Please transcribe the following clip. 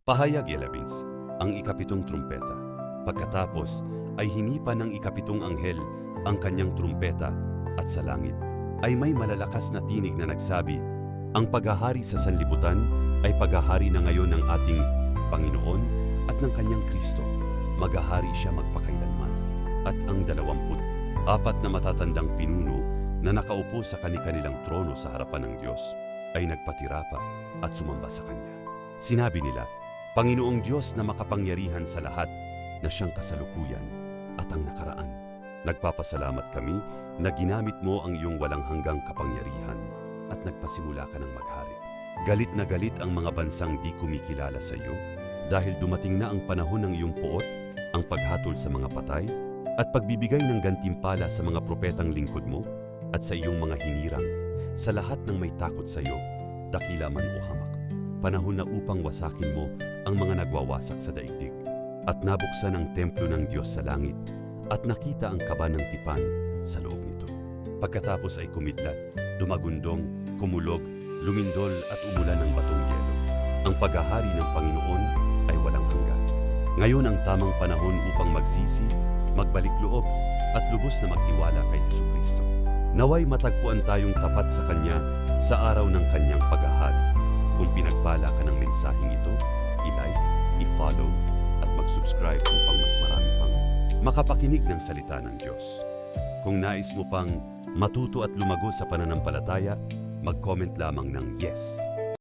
Pahayag 11, ang ikapitong trumpeta. Pagkatapos ay hinipa ng ikapitong anghel ang kanyang trumpeta at sa langit ay may malalakas na tinig na nagsabi, ang paghahari sa sanlibutan ay paghahari na ngayon ng ating Panginoon at ng kanyang Kristo. Maghahari siya magpakailanman. At ang 24 na matatandang pinuno na nakaupo sa kani-kanilang trono sa harapan ng Diyos ay nagpatira pa at sumamba sa Kanya. Sinabi nila, Panginoong Diyos na makapangyarihan sa lahat na siyang kasalukuyan at ang nakaraan. Nagpapasalamat kami na ginamit mo ang iyong walang hanggang kapangyarihan at nagpasimula ka ng maghari. Galit na galit ang mga bansang di kumikilala sa iyo dahil dumating na ang panahon ng iyong poot, ang paghatol sa mga patay at pagbibigay ng gantimpala sa mga propetang lingkod mo at sa iyong mga hinirang, sa lahat ng may takot sa iyo, dakila man o hamak. Panahon na upang wasakin mo ang mga nagwawasak sa daigdig. At nabuksan ang templo ng Diyos sa langit at nakita ang kaba ng tipan sa loob nito. Pagkatapos ay kumidlat, dumagundong, kumulog, lumindol at umulan ng batong yelo. Ang paghahari ng Panginoon ay walang hanggan. Ngayon ang tamang panahon upang magsisi, magbalik loob at lubos na magtiwala kay Jesucristo. Naway matagpuan tayong tapat sa Kanya sa araw ng Kanyang paghahari. Kung pinagpala ka ng mensaheng ito, i-like, i-follow, at mag-subscribe upang mas marami pang makapakinig ng salita ng Diyos. Kung nais mo pang matuto at lumago sa pananampalataya, mag-comment lamang ng yes.